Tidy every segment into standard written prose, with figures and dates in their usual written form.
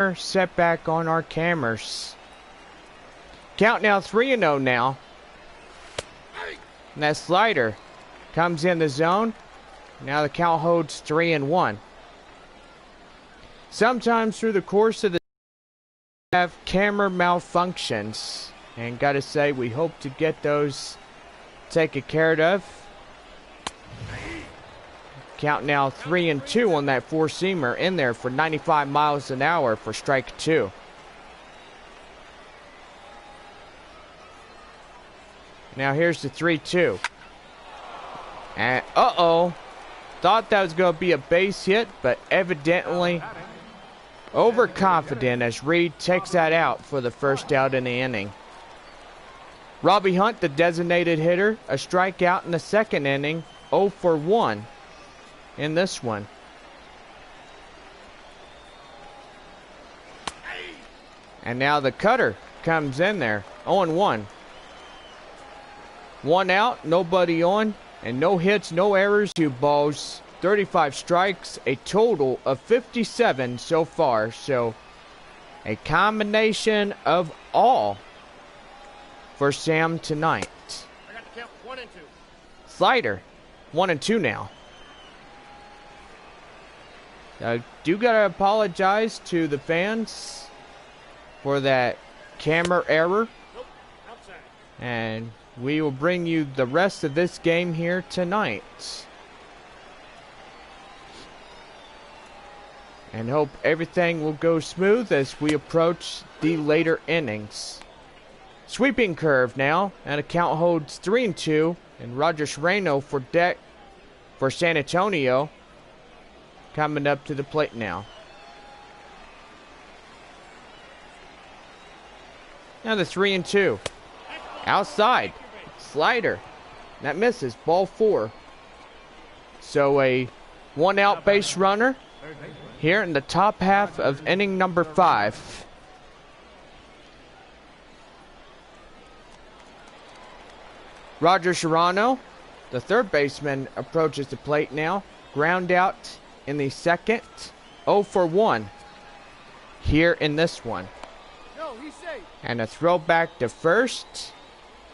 setback on our cameras. Count now 3-0 now. And that slider comes in the zone. Now the count holds 3-1. Sometimes through the course of the have camera malfunctions, and gotta say we hope to get those taken care of. Count now 3-2 on that four-seamer in there for 95 miles an hour for strike 2. Now here's the 3-2. And thought that was going to be a base hit, but evidently overconfident as Reed takes that out for the first out in the inning. Robbie Hunt, the designated hitter, a strikeout in the second inning, 0 for 1 in this one. And now the cutter comes in there, 0-1. 1 out, nobody on, and no hits, no errors, 2 balls, 35 strikes, a total of 57 so far. So a combination of all for Sam tonight. I got the count 1 and 2. Slider, 1 and 2 now. Do gotta apologize to the fans for that camera error. Nope, outside. And we will bring you the rest of this game here tonight. And hope everything will go smooth as we approach the later innings. Sweeping curve now, and a count holds 3-2. And Roger Serrano for deck for San Antonio coming up to the plate now. Now the 3-2. Outside. Slider. That misses. Ball 4. So a 1 out base runner here in the top half of inning number 5. Roger Serrano, the third baseman, approaches the plate now. Ground out in the second. 0 for 1 here in this one. No, he's safe. And a throw back to first.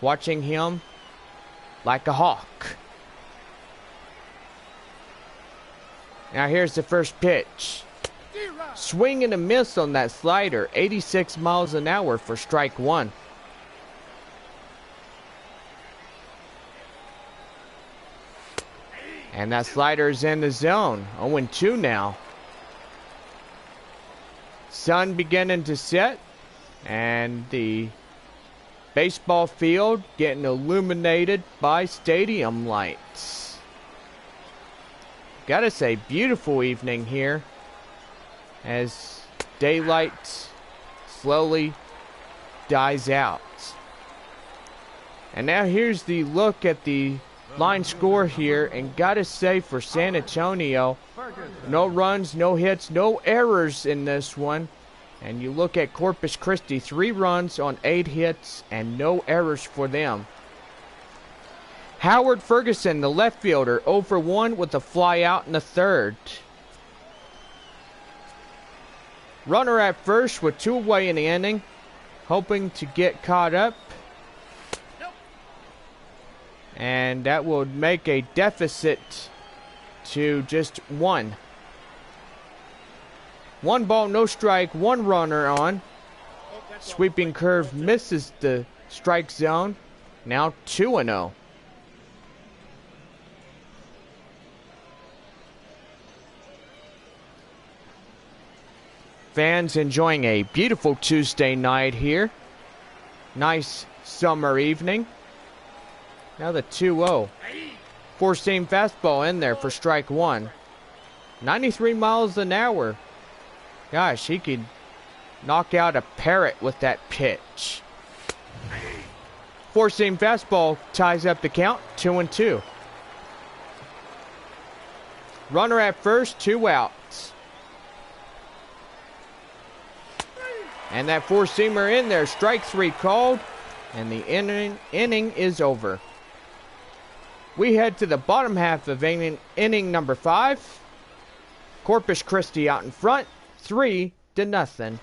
Watching him like a hawk. Now here's the first pitch. Swing and a miss on that slider. 86 miles an hour for strike 1. And that slider is in the zone. 0-2 now. Sun beginning to set. And the baseball field getting illuminated by stadium lights. Gotta say, beautiful evening here as daylight slowly dies out. And now here's the look at the line score here, and gotta say for San Antonio, no runs, no hits, no errors in this one. And you look at Corpus Christi, 3 runs on 8 hits and no errors for them. Howard Ferguson, the left fielder, 0 for 1 with a fly out in the third. Runner at first with 2 away in the inning, hoping to get caught up. And that will make a deficit to just 1. 1 ball, no strike, 1 runner on. Sweeping curve misses the strike zone. Now 2-0. Fans enjoying a beautiful Tuesday night here. Nice summer evening. Now the 2-0. 4-seam fastball in there for strike 1. 93 miles an hour. Gosh, he could knock out a parrot with that pitch. 4-seam fastball ties up the count, 2-2. Runner at first, 2 outs. And that 4-seamer in there, strike 3 called, and the inning is over. We head to the bottom half of inning number 5. Corpus Christi out in front, 3 0.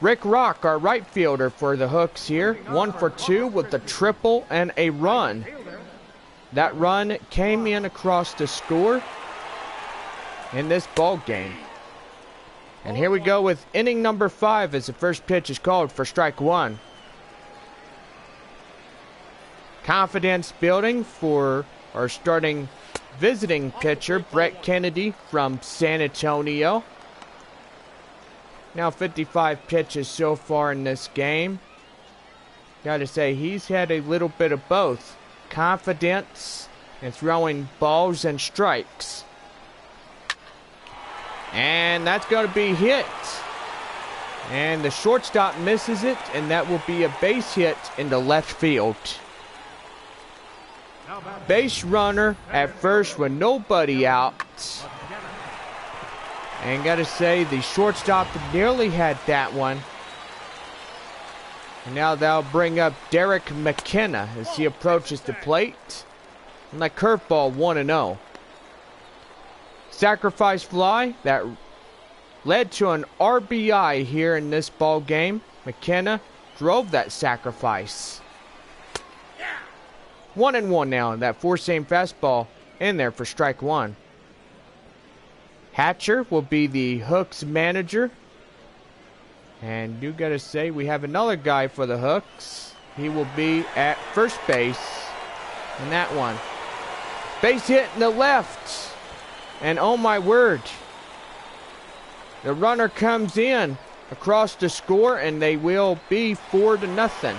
Rick Rock, our right fielder for the Hooks here, 1 for 2 with a triple and a run. That run came in across the score in this ball game. And here we go with inning number 5 as the first pitch is called for strike 1. Confidence building for our starting visiting pitcher, Brett Kennedy from San Antonio. Now 55 pitches so far in this game. Gotta say, he's had a little bit of both. Confidence and throwing balls and strikes. And that's going to be hit. And the shortstop misses it, and that will be a base hit into left field. Base runner at first with nobody out. And got to say, the shortstop nearly had that one. And now that'll bring up Derek McKenna as he approaches the plate. And that curveball 1-0. Sacrifice fly that led to an RBI here in this ball game. McKenna drove that sacrifice. 1-1 now. That 4-seam fastball in there for strike 1. Hatcher will be the Hooks manager. And you gotta say, we have another guy for the Hooks. He will be at first base in that one. Base hit in the left. And oh my word, the runner comes in across the score, and they will be 4-0.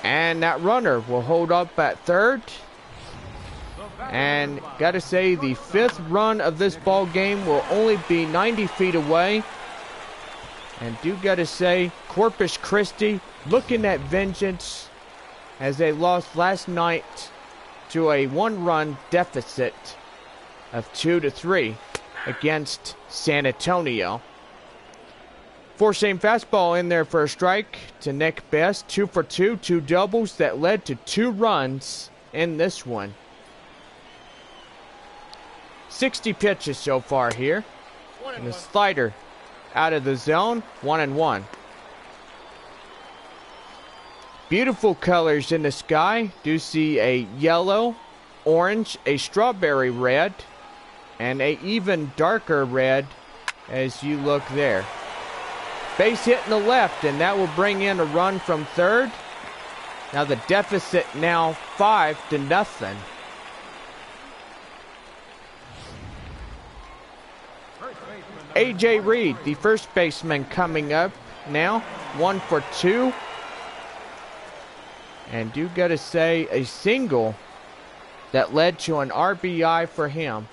And that runner will hold up at third. And gotta say, the 5th run of this ball game will only be 90 feet away. And do gotta say, Corpus Christi looking at vengeance as they lost last night to a 1-run deficit of 2-3 against San Antonio. 4-seam fastball in there for a strike to Nick Best. 2 for 2, 2 doubles that led to 2 runs in this one. 60 pitches so far here. And the slider out of the zone, 1-1. Beautiful colors in the sky. Do see a yellow, orange, a strawberry red, and a even darker red as you look there. Base hit in the left, and that will bring in a run from third. Now the deficit now 5-0. A.J. Reed, the first baseman, coming up now. 1 for 2. And you gotta say, a single that led to an RBI for him.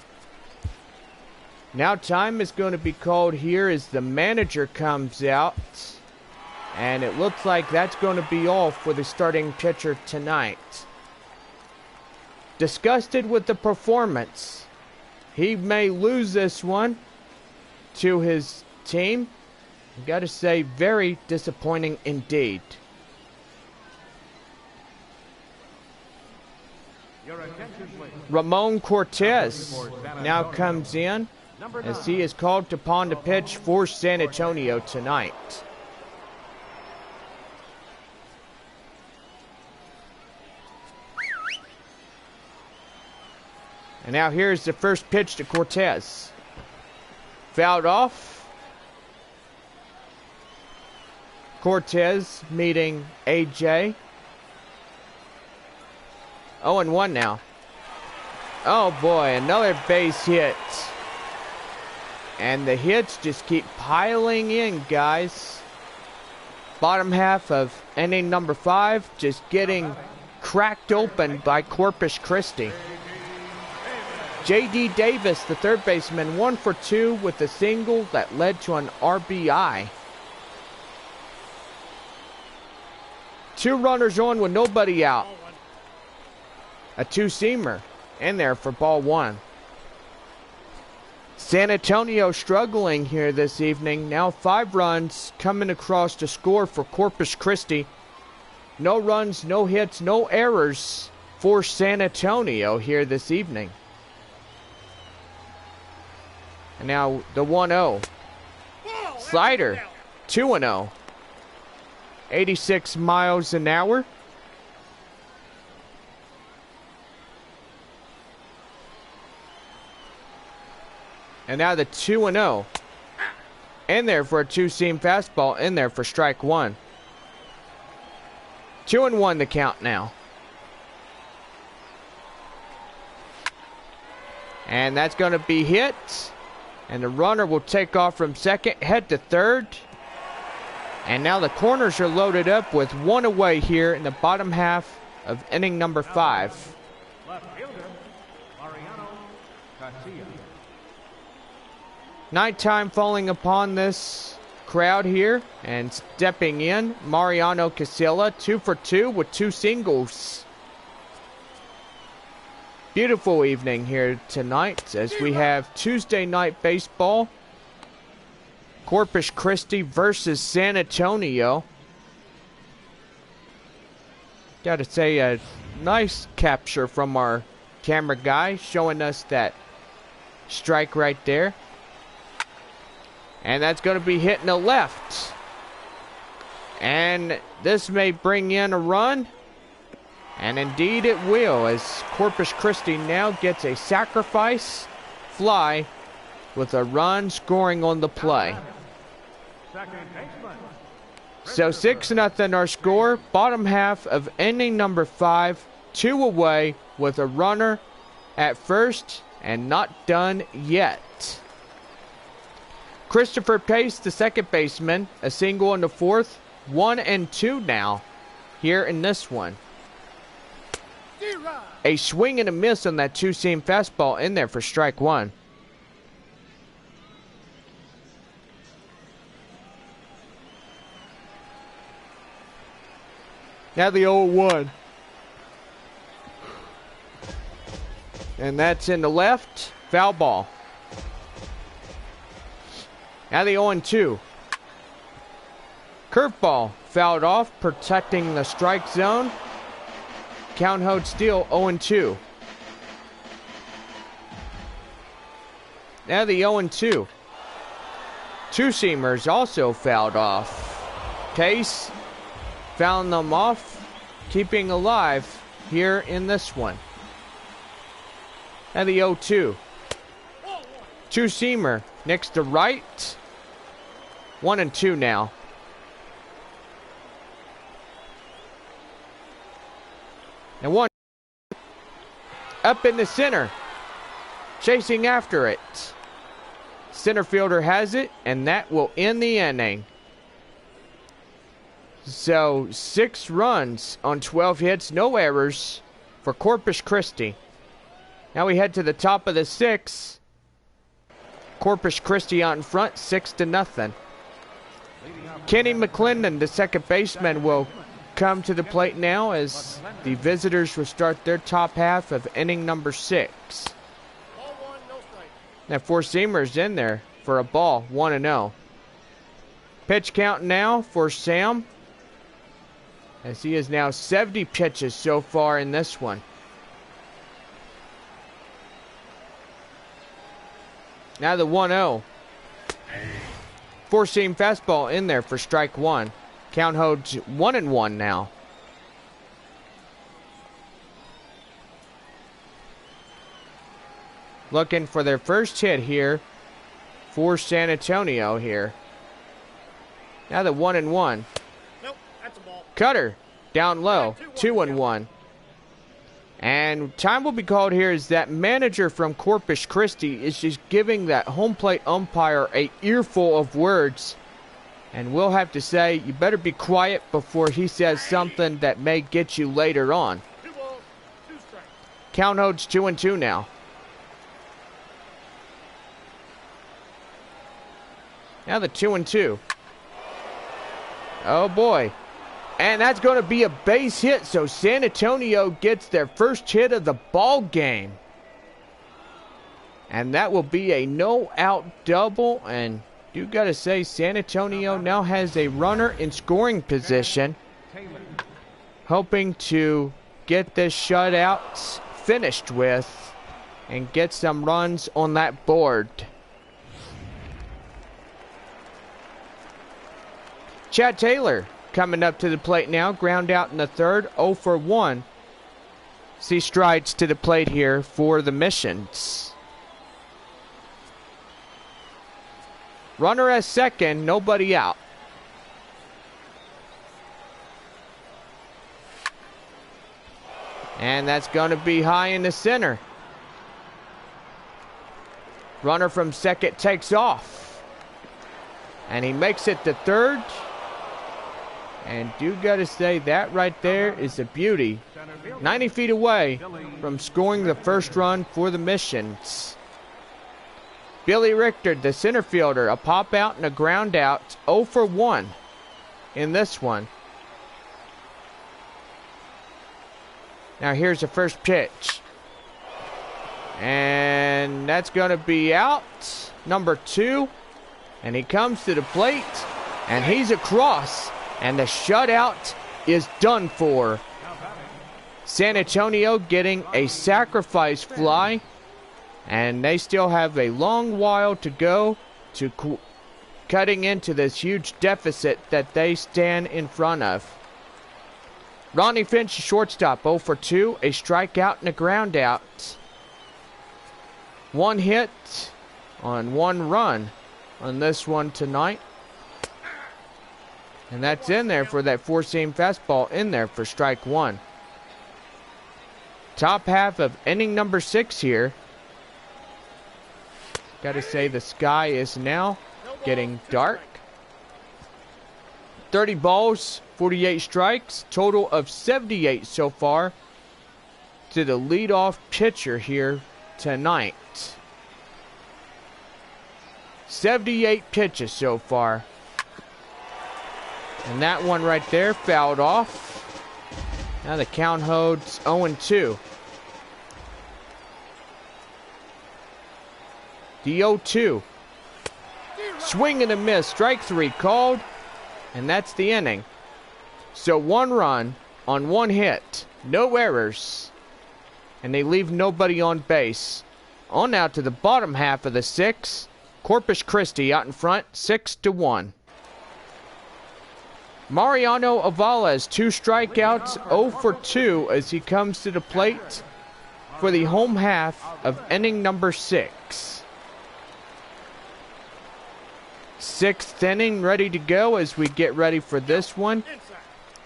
Now time is going to be called here as the manager comes out. And it looks like that's going to be all for the starting pitcher tonight. Disgusted with the performance. He may lose this one to his team. Got to say, very disappointing indeed. Ramon Cortez now comes in as he is called upon to pitch for San Antonio tonight. And now here's the first pitch to Cortez. Fouled off. Cortez meeting AJ. 0-1 now. Oh boy, another base hit. And the hits just keep piling in, guys. Bottom half of inning number 5 just getting cracked open by Corpus Christi. J.D. Davis, the third baseman, 1 for 2 with a single that led to an RBI. 2 runners on with nobody out. A 2-seamer in there for ball 1. San Antonio struggling here this evening. Now 5 runs coming across to score for Corpus Christi. No runs, no hits, no errors for San Antonio here this evening. And now the 1-0. Slider, 2-0. 86 miles an hour. And now the 2-0. In there for a two-seam fastball. In there for strike one. 2-1 the count now. And that's going to be hit. And the runner will take off from second, head to third. And now the corners are loaded up with one away here in the bottom half of inning number 5. Nighttime falling upon this crowd here. And stepping in, Mariano Casilla, 2 for 2 with 2 singles. Beautiful evening here tonight as we have Tuesday night baseball. Corpus Christi versus San Antonio. Gotta say, a nice capture from our camera guy showing us that strike right there. And that's going to be hitting the left. And this may bring in a run. And indeed it will, as Corpus Christi now gets a sacrifice fly with a run scoring on the play. So 6-0 our score. Bottom half of inning number 5. 2 away with a runner at first and not done yet. Christopher Pace, the second baseman, a single in the 4th. 1-2 now here in this one. A swing and a miss on that two-seam fastball in there for strike one. Now the 0-1. And that's in the left. Foul ball. Now the 0-2. Curveball fouled off, protecting the strike zone. Count holds still 0-2. Now the 0-2. Two-seamers also fouled off. Case found them off, keeping alive here in this one. Now the 0-2. Two-seamer next to right. 1-2 now. And one up in the center, chasing after it. Center fielder has it, and that will end the inning. So 6 runs on 12 hits, no errors for Corpus Christi. Now we head to the top of the 6th. Corpus Christi out in front, 6-0. Kenny McClendon, the second baseman, will come to the plate now as the visitors will start their top half of inning number 6. That 4-seamer's in there for a ball, 1-0. Pitch count now for Sam, as he has now 70 pitches so far in this one. Now the 1-0. 4-seam fastball in there for strike one. Count holds 1-1 now. Looking for their first hit here for San Antonio here. Now the 1-1. Nope, that's a ball. Cutter down low, 2-1. And time will be called here as that manager from Corpus Christi is just giving that home plate umpire a earful of words. And we'll have to say, you better be quiet before he says something that may get you later on. 2 balls, 2 strikes. Count holds 2-2 now. Now the 2-2. Oh boy. And that's going to be a base hit, so San Antonio gets their first hit of the ball game. And that will be a no-out double, and you got to say San Antonio now has a runner in scoring position, hoping to get this shutout finished with and get some runs on that board. Chad Taylor coming up to the plate now. Ground out in the third. 0 for 1. He strides to the plate here for the Missions. Runner at second. Nobody out. And that's going to be high in the center. Runner from second takes off. And he makes it to third. And you got to say that right there is a beauty. 90 feet away from scoring the first run for the Missions. Billy Richter, the center fielder, a pop out and a ground out. 0 for 1 in this one. Now here's the first pitch. And that's going to be out. Number 2. And he comes to the plate. And he's across. And the shutout is done for. San Antonio getting a sacrifice fly. And they still have a long while to go to cutting into this huge deficit that they stand in front of. Ronnie Finch, shortstop, 0 for 2, a strikeout and a ground out. 1 hit on 1 run on this one tonight. And that's in there for that 4-seam fastball in there for strike 1. Top half of inning number 6 here. Got to say the sky is now getting dark. 30 balls, 48 strikes, total of 78 so far to the leadoff pitcher here tonight. 78 pitches so far. And that one right there fouled off. Now the count holds 0-2. The 0-2. Swing and a miss. Strike 3 called. And that's the inning. So 1 run on 1 hit. No errors. And they leave nobody on base. On now to the bottom half of the 6th. Corpus Christi out in front, 6-1. Mariano Avales, 2 strikeouts, 0 for 2 as he comes to the plate for the home half of inning number 6. 6th inning ready to go as we get ready for this one.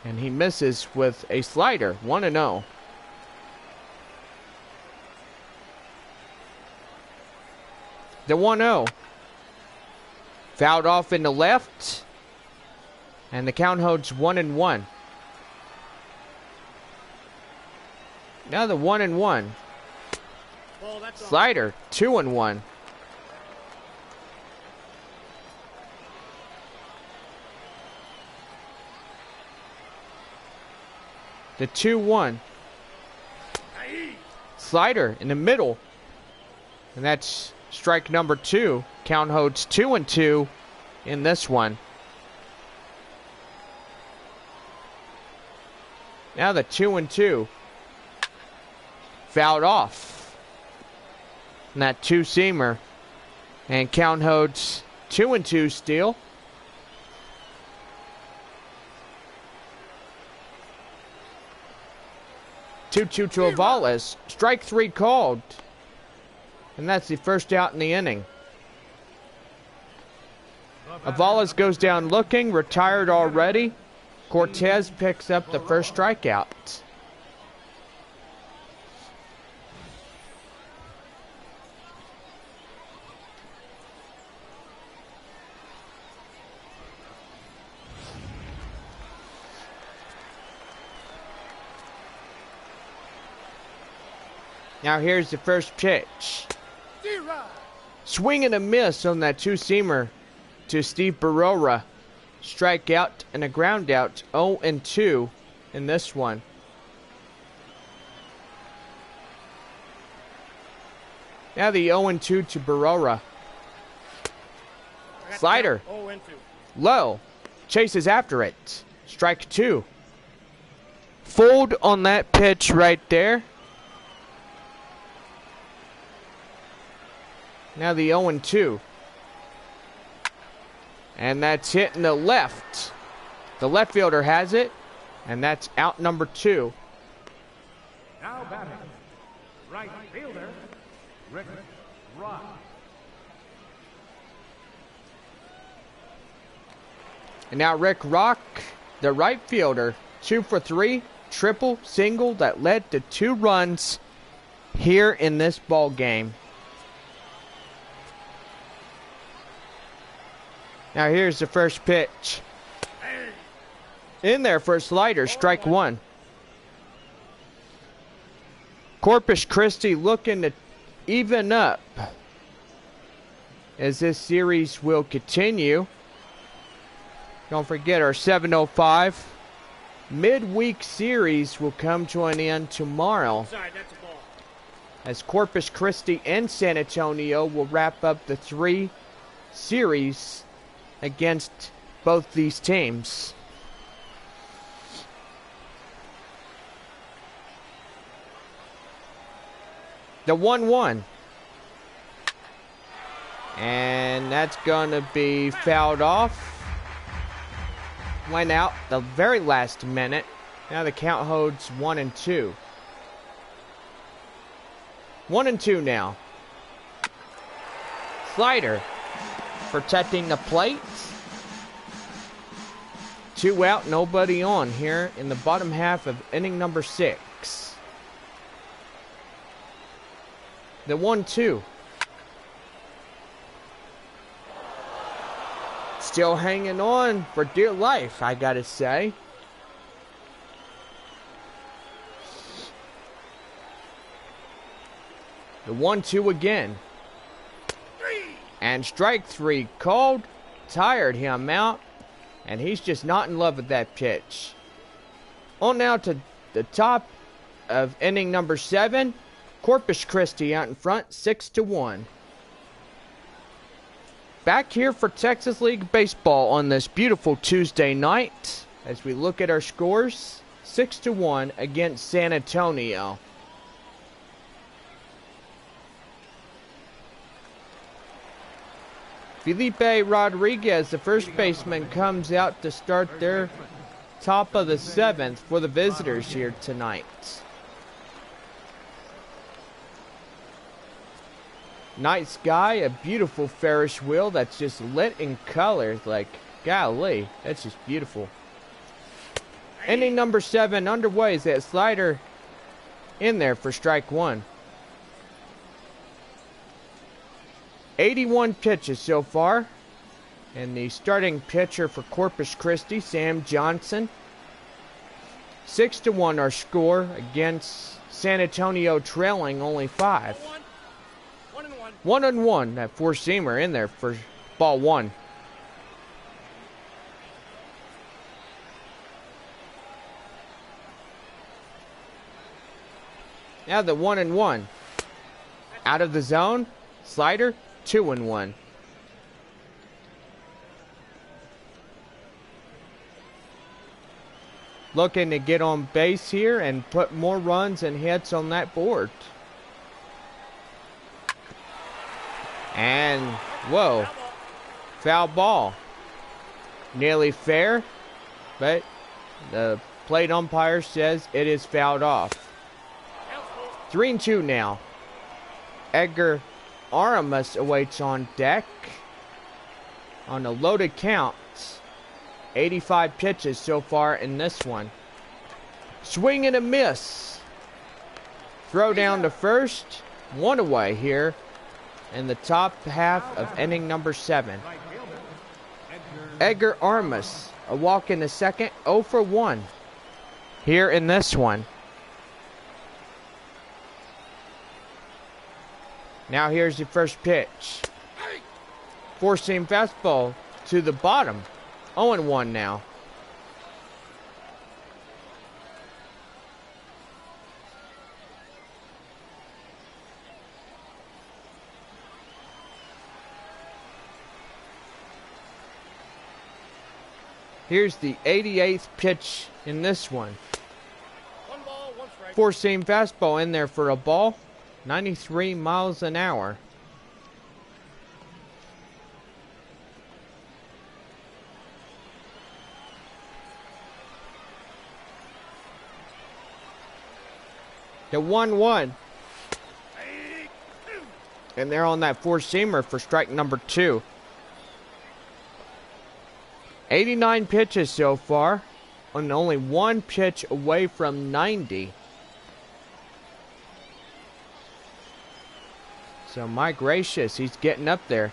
And he misses with a slider, 1-0. The 1-0. Fouled off in the left. And the count holds 1-1. Now the 1-1. Slider, 2-1. The 2-1. Slider in the middle. And that's strike number 2. Count holds 2-2 in this one. Now the 2-2. Fouled off. And that 2-seamer. And count holds 2-2 still. 2-2 to Avales. Strike 3 called. And that's the first out in the inning. Avales goes down looking, retired already. Cortez picks up the first strikeout. Now here's the first pitch. Swing and a miss on that 2-seamer to Steve Barora. Strikeout and a ground out. 0-2 in this one. Now the 0-2 to Barora. Slider. Low. Chases after it. Strike 2. Fold on that pitch right there. Now the 0-2. And that's hit in the left. The left fielder has it, and that's out number 2. Now batting, right fielder, Rick Rock. And now Rick Rock, the right fielder, 2 for 3, triple, single that led to 2 runs here in this ball game. Now here's the first pitch. In there for a slider, strike 1. Corpus Christi looking to even up as this series will continue. Don't forget our 7:05 midweek series will come to an end tomorrow, Side, that's a ball. as Corpus Christi and San Antonio will wrap up the 3 series against both these teams. The 1-1. And that's going to be fouled off. Went out the very last minute. Now the count holds 1-2. 1-2 now. Slider protecting the plate. 2 out, nobody on here in the bottom half of inning number 6. The 1-2. Still hanging on for dear life, I gotta say. The 1-2 again. And strike 3 called. Tired him out. And he's just not in love with that pitch. On now to the top of inning number 7. Corpus Christi out in front, 6-1. Back here for Texas League Baseball on this beautiful Tuesday night as we look at our scores. 6-1 against San Antonio. Felipe Rodriguez, the first baseman, comes out to start their top of the 7th for the visitors here tonight. Night sky, a beautiful Ferris wheel that's just lit in color. Like, golly, that's just beautiful. Inning number 7 underway. Is that slider in there for strike 1? 81 pitches so far. And the starting pitcher for Corpus Christi, Sam Johnson. 6-1 our score against San Antonio, trailing only 5. 1-1. That 4-seamer in there for ball 1. Now the 1-1. Out of the zone. Slider. 2-1. Looking to get on base here and put more runs and hits on that board. And, whoa, foul ball. Nearly fair, but the plate umpire says it is fouled off. 3-2 now. Edgar Aramis awaits on deck on a loaded count. 85 pitches so far in this one. Swing and a miss. Throw down to first. 1 away here in the top half of inning number 7. Edgar Aramis, a walk in the second, 0 for 1 here in this one. Now here's the first pitch. 4-seam fastball to the bottom. 0-1 now. Here's the 88th pitch in this one. 1 ball, 1 strike. 4-seam fastball in there for a ball. 93 miles an hour. The 1-1. And they're on that four-seamer for strike number 2. 89 pitches so far, and only one pitch away from 90. So my gracious, he's getting up there.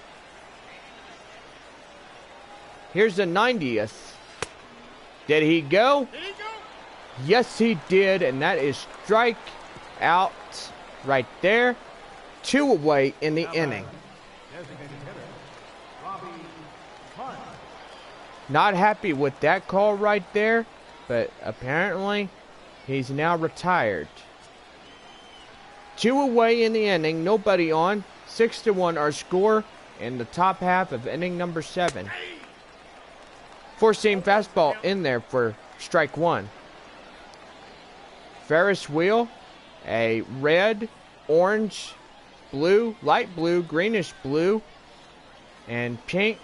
Here's the 90th. Did he go? Did he go? Yes, he did, and that is strike out right there. 2 away in the inning. Not happy with that call right there, but apparently he's now retired. 2 away in the inning, nobody on. 6-1 our score in the top half of inning number 7. Four-seam fastball in there for strike 1. Ferris wheel, a red, orange, blue, light blue, greenish blue, and pink.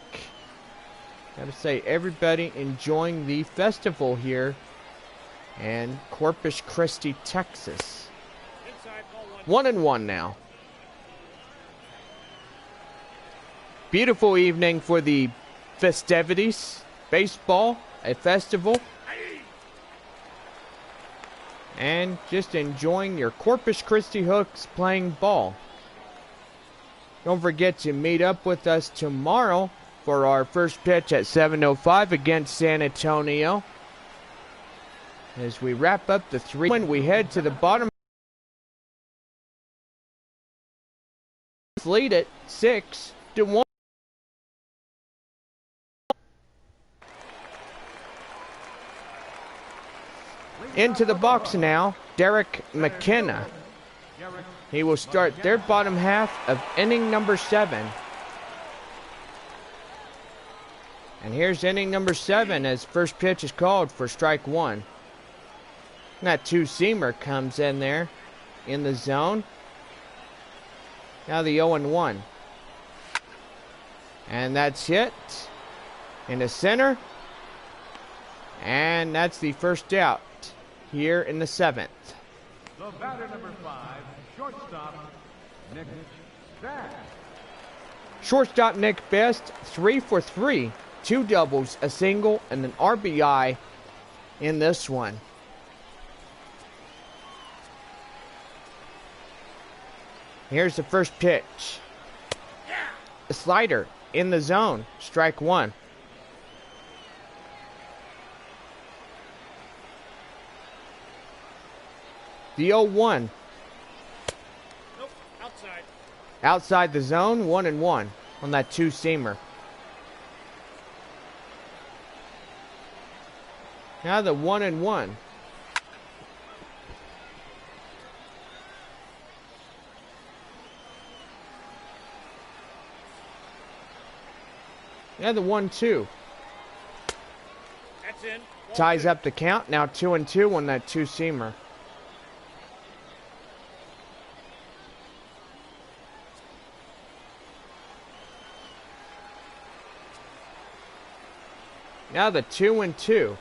Gotta say, everybody enjoying the festival here in Corpus Christi, Texas. 1-1 now. Beautiful evening for the festivities. Baseball, a festival. And just enjoying your Corpus Christi Hooks playing ball. Don't forget to meet up with us tomorrow for our first pitch at 7:05 against San Antonio. As we wrap up the 3, when we head to the bottom, lead it 6-1. Into the box now, Derek McKenna. He will start their bottom half of inning number 7. And here's inning number 7 as first pitch is called for strike 1. And that 2-seamer comes in there in the zone. Now the 0-1. And that's hit in the center. And that's the first out here in the 7th. The batter number 5, shortstop, Nick Best. Shortstop Nick Best, 3 for 3. 2 doubles, a single, and an RBI in this one. Here's the first pitch. A slider in the zone, strike 1. The 0-1. Nope, outside. Outside the zone, 1-1 on that 2-seamer. Now the 1-1. Now the 1-2. That's in. Ties up the count. Now 2-2 on that 2-seamer. Now the 2-2.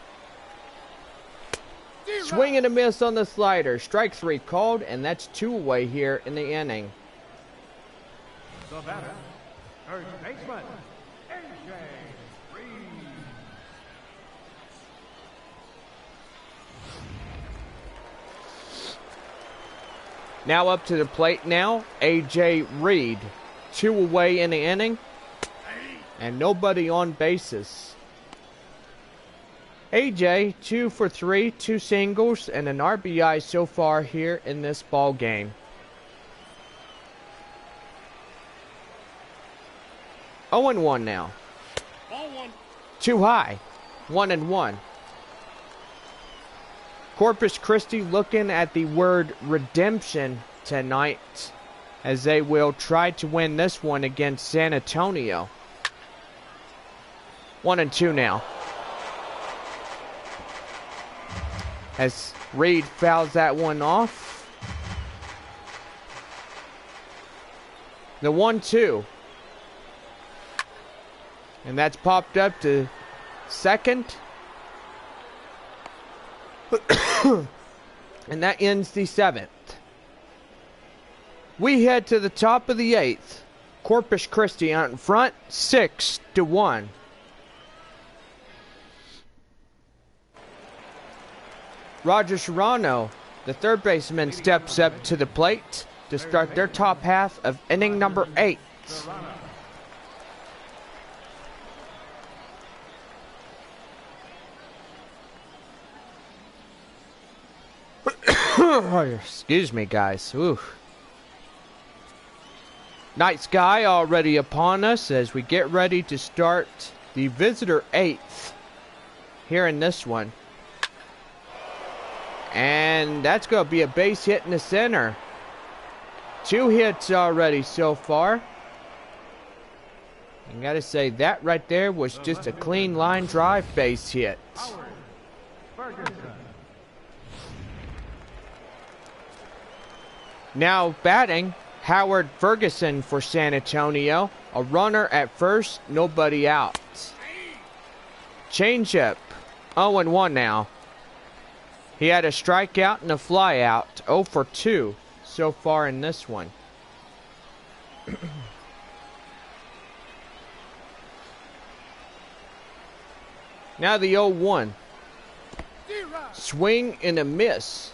Swing and a miss on the slider. Strike 3 called, and that's 2 away here in the inning. The batter, first baseman, AJ Reed. Now up to the plate now, AJ Reed. 2 away in the inning, and nobody on bases. AJ, 2 for 3, 2 singles, and an RBI so far here in this ball game. 0-1 now. Ball 1. Too high. 1-1. Corpus Christi looking at the word redemption tonight, as they will try to win this one against San Antonio. 1-2 now. As Reed fouls that one off. The 1-2. And that's popped up to second. And that ends the 7th. We head to the top of the 8th. Corpus Christi out in front, 6-1. Roger Serrano, the third baseman, steps up to the plate to start their top half of inning number 8. Excuse me, guys. Ooh. Night sky already upon us as we get ready to start the visitor 8th here in this one. And that's going to be a base hit in the center. 2 hits already so far. I gotta say, that right there was just a clean line drive base hit. Now batting, Howard Ferguson for San Antonio. A runner at first, nobody out. Changeup, 0-1 now. He had a strikeout and a flyout, 0 for 2 so far in this one. Now the 0-1. Swing and a miss.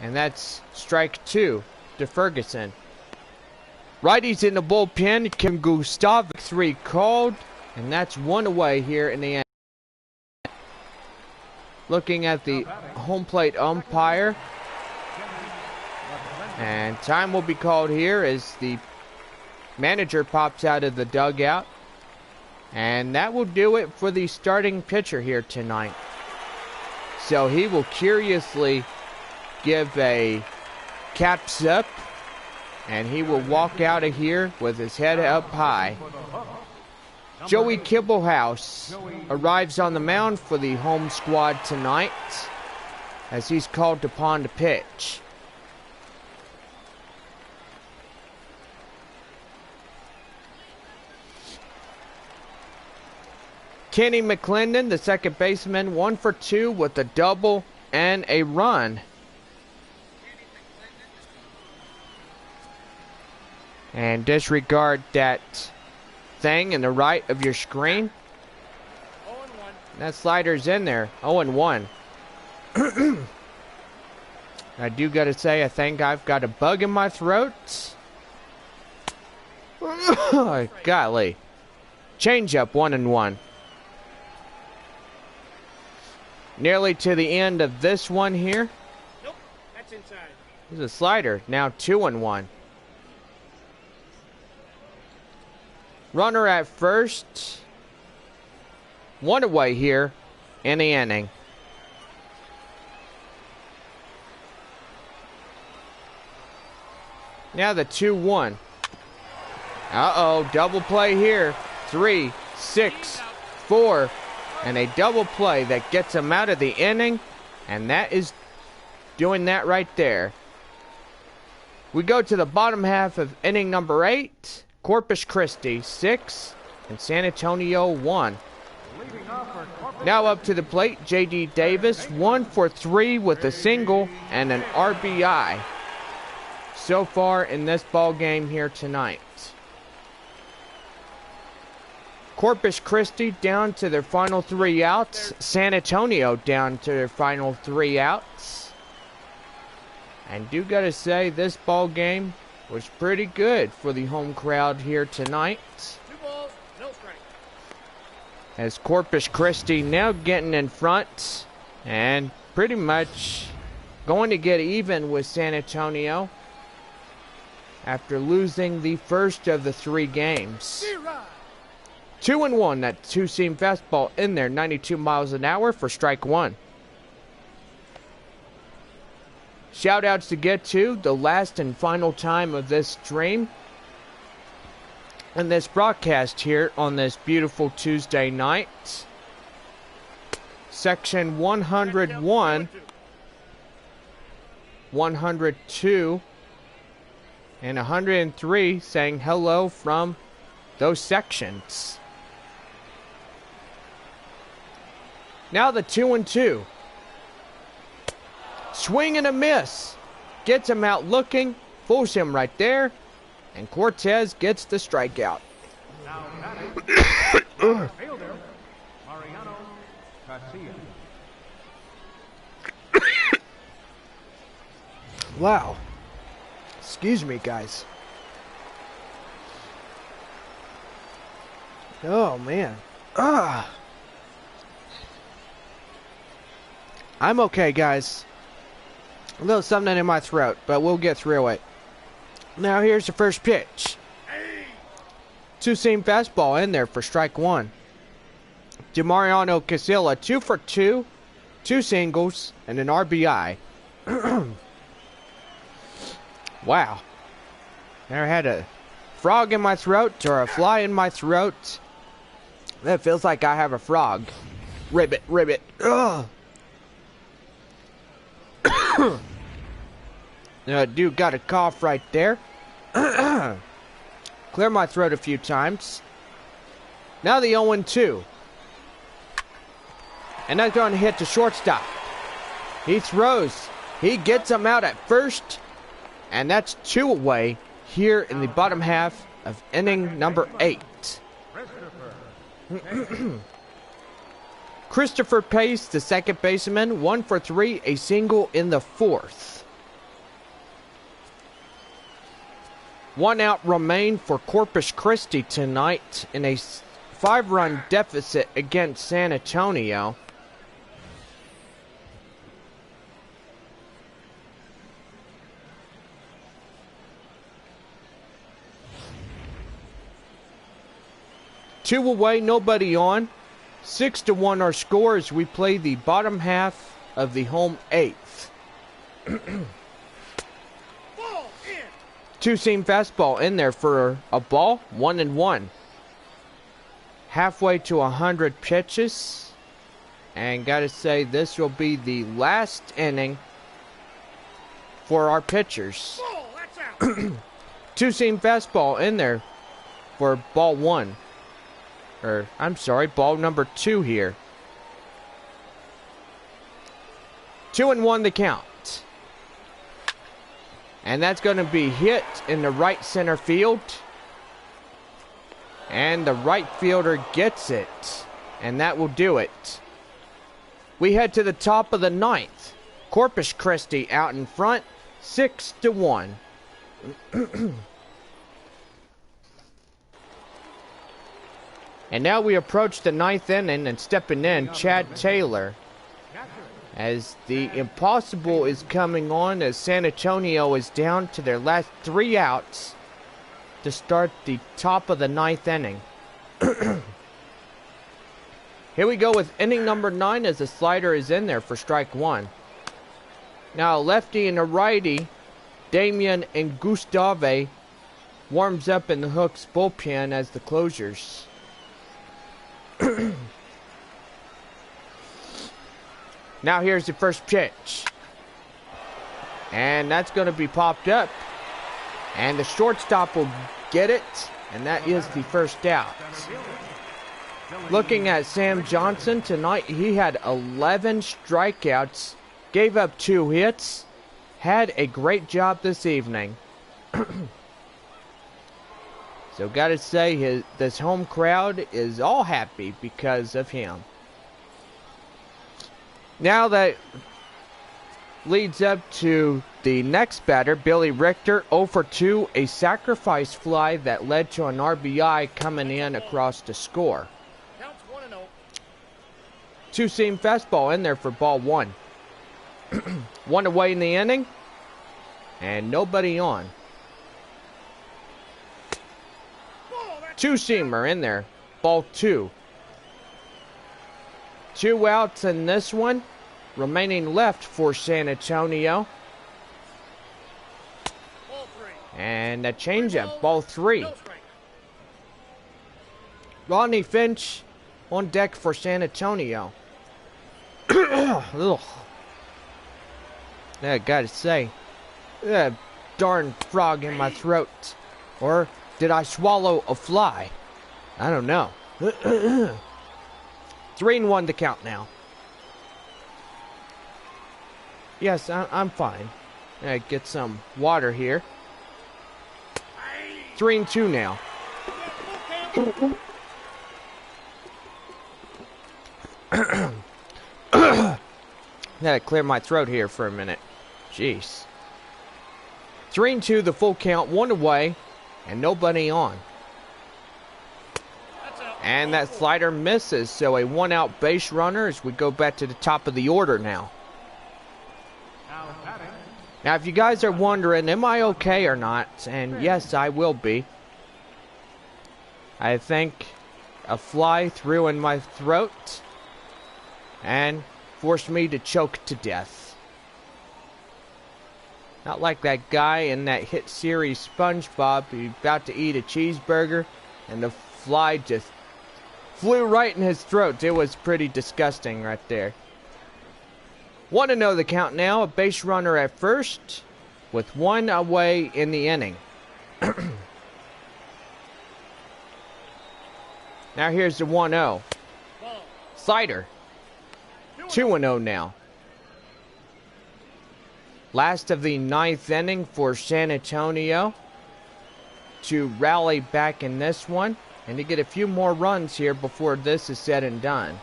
And that's strike 2 to Ferguson. Righties in the bullpen. Kim Gustav 3 called. And that's 1 away here in the end. Looking at the home plate umpire. And time will be called here as the manager pops out of the dugout. And that will do it for the starting pitcher here tonight. So he will curiously give a caps up. And he will walk out of here with his head up high. Joey Kibblehouse arrives on the mound for the home squad tonight as he's called upon to pitch. Kenny McClendon, the second baseman, 1 for 2 with a double and a run. And disregard that thing in the right of your screen. 0-1. That slider's in there. 0-1. I do gotta say, I think I've got a bug in my throat. Golly. Changeup, 1-1. Nearly to the end of this one here. Nope, that's inside. There's a slider. Now 2-1. Runner at first. 1 away here in the inning. Now the 2-1. Uh-oh, double play here. 3, 6, 4. And a double play that gets him out of the inning. And that is doing that right there. We go to the bottom half of inning number 8. Corpus Christi 6 and San Antonio 1. Now up to the plate, J.D. Davis, 1 for 3 with a single and an RBI so far in this ball game here tonight. Corpus Christi down to their final 3 outs. San Antonio down to their final 3 outs. And do gotta say, this ball game was pretty good for the home crowd here tonight. 2 balls, no strike. As Corpus Christi now getting in front and pretty much going to get even with San Antonio after losing the first of the 3 games. 2-1, that 2-seam fastball in there, 92 miles an hour for strike 1. Shout outs to get to the last and final time of this stream and this broadcast here on this beautiful Tuesday night. Section 101, 102, and 103 saying hello from those sections. Now the 2-2. Swing and a miss. Gets him out looking Fools him right there. And Cortez gets the strikeout. Now batting, fielder, Mariano Garcia. Wow. Excuse me, guys. Oh, man. I'm okay, guys. A little something in my throat, but we'll get through it. Now here's the first pitch. Two-seam fastball in there for strike one. DeMariano Casilla, 2 for 2, 2 singles, and an RBI. Wow. Never had a frog in my throat or a fly in my throat. That feels like I have a frog. Ribbit, ribbit. Ugh. Dude got a cough right there. Clear my throat a few times. Now the 0-2. And that's going to hit the shortstop. He throws. He gets him out at first. And that's 2 away here in the bottom half of inning number 8. Christopher Pace, the second baseman, 1 for 3, a single in the 4th. 1 out remained for Corpus Christi tonight in a 5-run deficit against San Antonio. Two away, nobody on. 6-1 our score as we play the bottom half of the home 8th. Two-seam fastball in there for a ball, 1-1. Halfway to 100 pitches. And gotta say, this will be the last inning for our pitchers. Two-seam fastball in there for ball 1. Or, I'm sorry, ball number 2 here. 2-1 the count. And that's going to be hit in the right center field. And the right fielder gets it. And that will do it. We head to the top of the 9th. Corpus Christi out in front, 6-1. And now we approach the 9th inning, and stepping in, Chad Taylor. As the impossible is coming on, as San Antonio is down to their last 3 outs to start the top of the 9th inning. Here we go with inning number 9 as the slider is in there for strike 1. Now a lefty and a righty, Damian and Gustave, warms up in the Hooks bullpen as the closers. Now here's the first pitch. And that's going to be popped up. And the shortstop will get it. And that is the first out. Looking at Sam Johnson tonight, he had 11 strikeouts. Gave up 2 hits. Had a great job this evening. So gotta say, this home crowd is all happy because of him. Now that leads up to the next batter, Billy Richter, 0 for 2, a sacrifice fly that led to an RBI coming in across the score. Counts 1-0. Two-seam fastball in there for ball 1. 1 away in the inning, and nobody on. Two-seamer in there, ball 2. 2 outs in this one, remaining left for San Antonio. And a changeup, ball 3. Rodney Finch on deck for San Antonio. Ugh. I gotta say, that darn frog in my throat. Or did I swallow a fly? I don't know. 3-1 to count now. Yes, I'm fine. I get some water here. 3-2 now. Gotta clear my throat here for a minute. Jeez. 3-2, the full count, 1 away, and nobody on. And that slider misses, so a 1-out base runner as we go back to the top of the order now. Now, if you guys are wondering, am I okay or not? And yes, I will be. I think a fly threw in my throat and forced me to choke to death. Not like that guy in that hit series SpongeBob who's about to eat a cheeseburger and the fly just flew right in his throat. It was pretty disgusting right there. Want to know the count now. A base runner at first with 1 away in the inning. Now here's the 1-0. Slider. 2-0 now. Last of the 9th inning for San Antonio to rally back in this one and to get a few more runs here before this is said and done.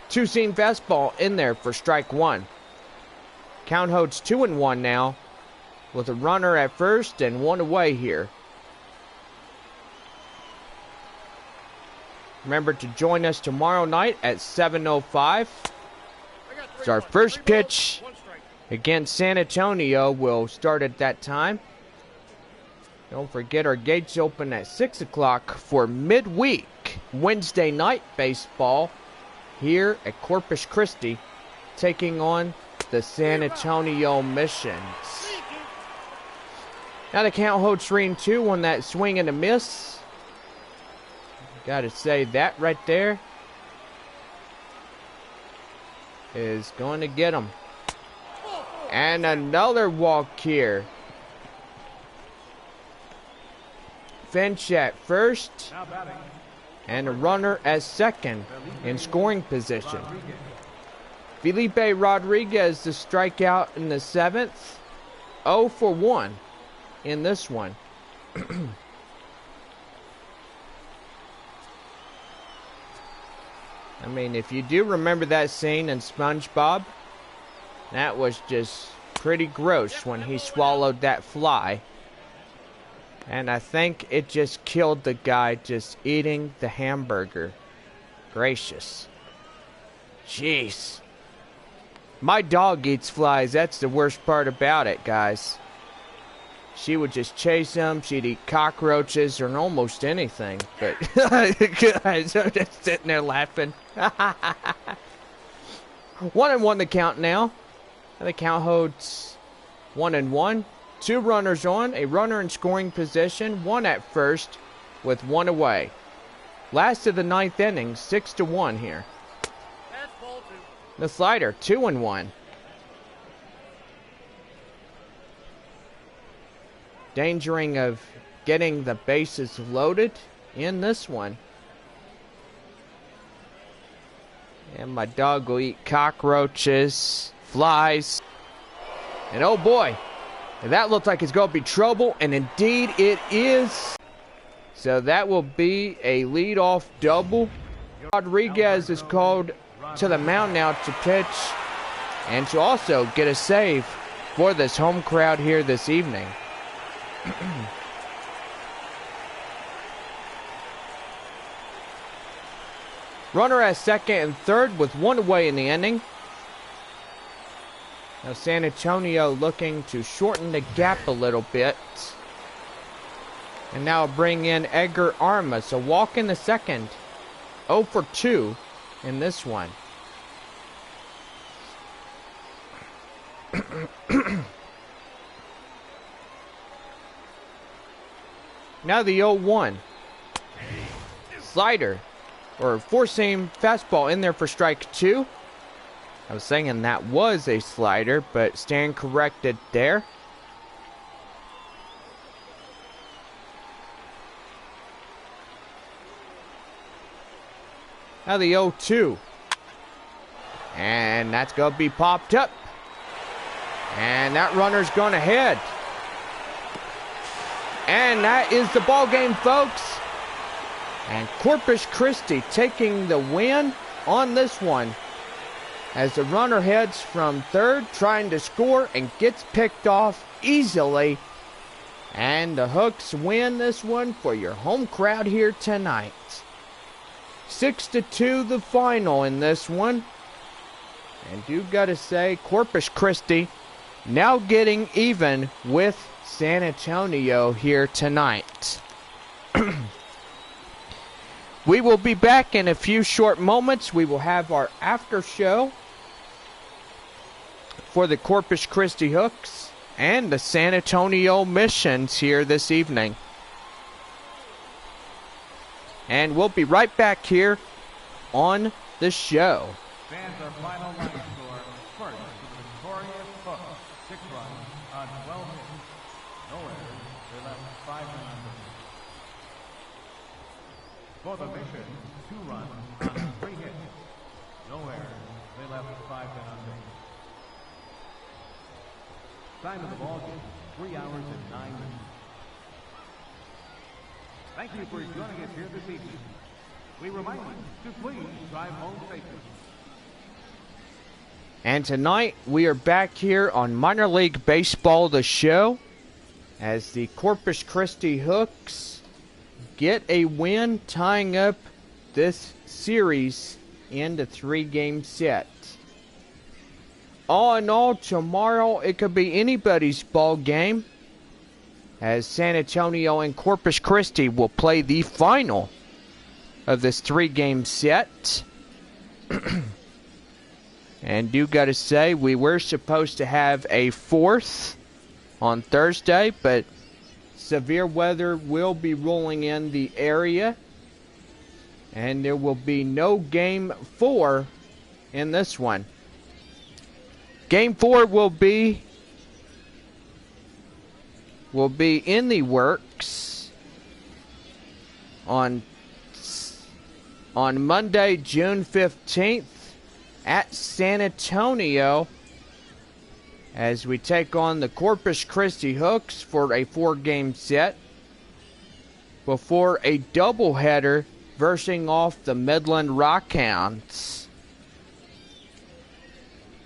2-seam fastball in there for strike 1. Count holds 2-1 now with a runner at first and 1 away here. Remember to join us tomorrow night at 7:05. It's our first pitch against San Antonio will start at that time. Don't forget our gates open at 6 o'clock for midweek Wednesday night baseball here at Corpus Christi, taking on the San Antonio Missions. Now the count holds 3-2 on that swing and a miss. Gotta say that right there is going to get him. And another walk here. Finch at first and a runner at second in scoring position. Felipe Rodriguez the strikeout in the 7th. 0 for 1 in this one. I mean, if you do remember that scene in SpongeBob, that was just pretty gross when he swallowed that fly. And I think it just killed the guy just eating the hamburger. Gracious. Jeez. My dog eats flies. That's the worst part about it, guys. She would just chase them. She'd eat cockroaches or almost anything. But guys, I'm just sitting there laughing. 1-1 the count now. And the count holds 1-1. 2 runners on, a runner in scoring position, 1 at first with 1 away. Last of the 9th inning, 6-1 here. The slider, 2-1. Dangering of getting the bases loaded in this one. And my dog will eat cockroaches, flies. And oh boy, that looked like it's going to be trouble, and indeed it is. So that will be a leadoff double. Rodriguez is called to the mound now to pitch and to also get a save for this home crowd here this evening. Runner at second and third with 1 away in the inning. Now San Antonio looking to shorten the gap a little bit. And now bring in Edgar Armas. A walk in the second. 0 for 2 in this one. Now the 0-1. Slider. Or 4-seam fastball in there for strike 2. I was saying that was a slider, but stand corrected there. Now the 0-2. And that's going to be popped up. And that runner's going to head. And that is the ball game, folks. And Corpus Christi taking the win on this one, as the runner heads from third, trying to score and gets picked off easily. And the Hooks win this one for your home crowd here tonight. 6-2 the final in this one. And you gotta say, Corpus Christi now getting even with San Antonio here tonight. We will be back in a few short moments. We will have our after show for the Corpus Christi Hooks and the San Antonio Missions here this evening. And we'll be right back here on the show. Fans, our final line score. First, the victorious Hooks, 6 runs on 12 hits. No errors. They left 5 men on base. For the Mission, 2 runs on 3 hits. No errors. They left 5 men on base. Time of the ball game, 3 hours and 9 minutes. Thank you for joining us here this evening. We remind you to please drive home safely. And tonight we are back here on Minor League Baseball, the show, as the Corpus Christi Hooks get a win, tying up this series in the 3-game set. All in all, tomorrow it could be anybody's ball game, as San Antonio and Corpus Christi will play the final of this 3-game set. And you got to say, we were supposed to have a 4th on Thursday, but severe weather will be rolling in the area, and there will be no Game 4 in this one. Game 4 will be in the works on Monday, June 15th at San Antonio, as we take on the Corpus Christi Hooks for a 4-game set before a doubleheader versing off the Midland Rockhounds.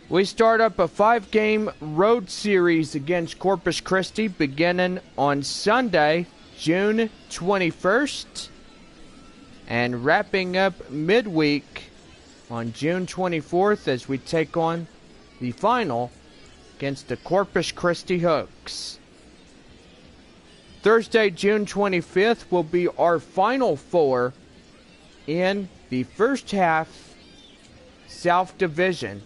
We start up a 5-game road series against Corpus Christi beginning on Sunday, June 21st, and wrapping up midweek on June 24th as we take on the final against the Corpus Christi Hooks. Thursday, June 25th will be our final 4 in the first half South Division.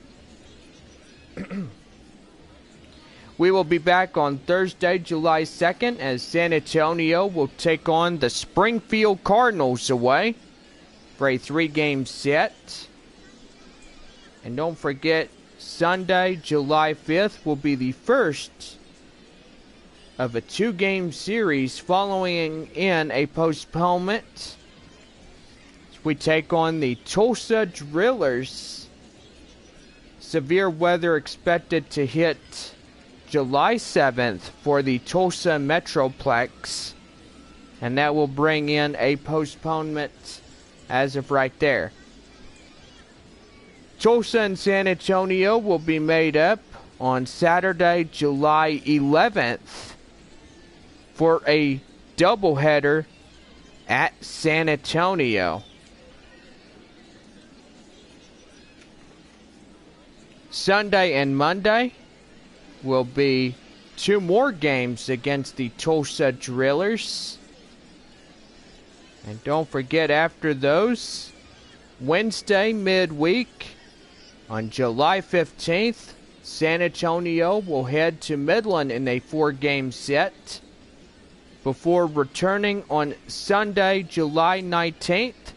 We will be back on Thursday, July 2nd, as San Antonio will take on the Springfield Cardinals away for a 3-game set. And don't forget, Sunday, July 5th will be the first of a 2-game series following in a postponement. We take on the Tulsa Drillers. Severe weather expected to hit July 7th for the Tulsa Metroplex, and that will bring in a postponement as of right there. Tulsa and San Antonio will be made up on Saturday, July 11th for a doubleheader at San Antonio. Sunday and Monday will be 2 more games against the Tulsa Drillers. And don't forget, after those, Wednesday midweek on July 15th, San Antonio will head to Midland in a 4-game set before returning on Sunday, July 19th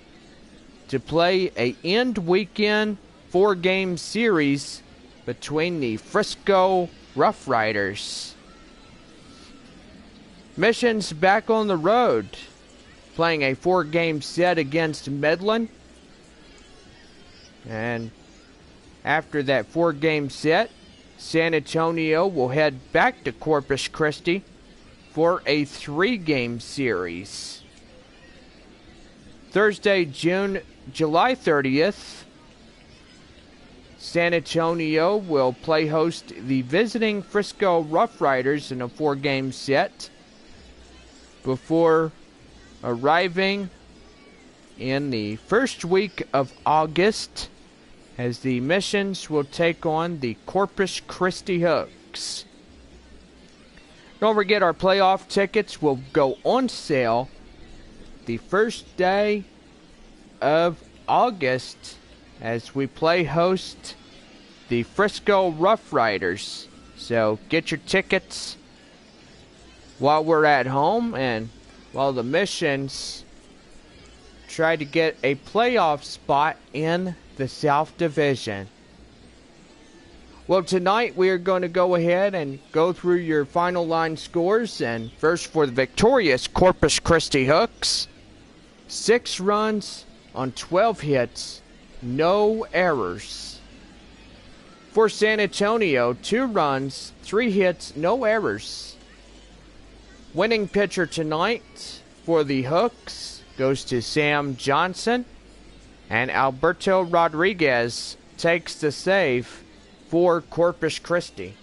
to play a end weekend 4-game series between the Frisco Rough Riders. Missions back on the road, playing a 4-game set against Midland. And after that 4-game set, San Antonio will head back to Corpus Christi for a 3-game series. Thursday, July 30th, San Antonio will play host the visiting Frisco Rough Riders in a 4-game set before arriving in the first week of August, as the Missions will take on the Corpus Christi Hooks. Don't forget, our playoff tickets will go on sale the first day of August as we play host the Frisco Rough Riders. So get your tickets while we're at home and while the Missions try to get a playoff spot in the South Division. Well, tonight we are going to go ahead and go through your final line scores. And first, for the victorious Corpus Christi Hooks, 6 runs on 12 hits, no errors. For San Antonio, 2 runs, 3 hits, no errors. Winning pitcher tonight for the Hooks goes to Sam Johnson, and Alberto Rodriguez takes the save for Corpus Christi.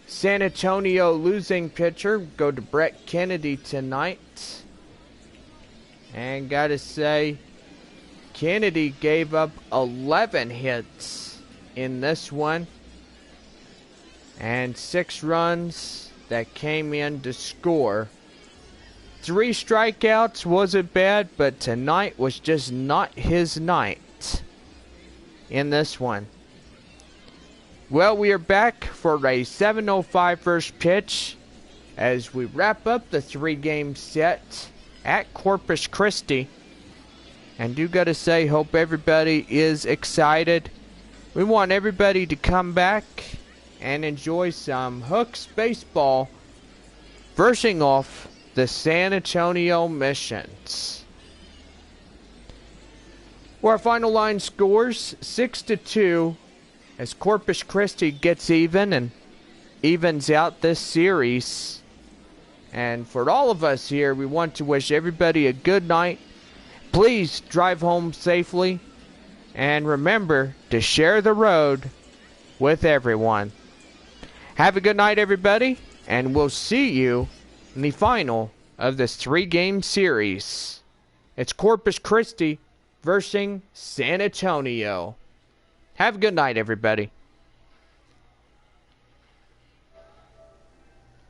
San Antonio losing pitcher go to Brett Kennedy tonight. And gotta say, Kennedy gave up 11 hits in this one, and 6 runs that came in to score. 3 strikeouts wasn't bad, but tonight was just not his night in this one. Well, we are back for a 7:05 first pitch as we wrap up the 3-game set at Corpus Christi. And do gotta say, hope everybody is excited. We want everybody to come back and enjoy some Hooks baseball versing off the San Antonio Missions. Well, our final line scores 6-2 as Corpus Christi gets even and evens out this series. And for all of us here, we want to wish everybody a good night. Please drive home safely. And remember to share the road with everyone. Have a good night, everybody. And we'll see you in the final of this 3-game series. It's Corpus Christi versus San Antonio. Have a good night, everybody.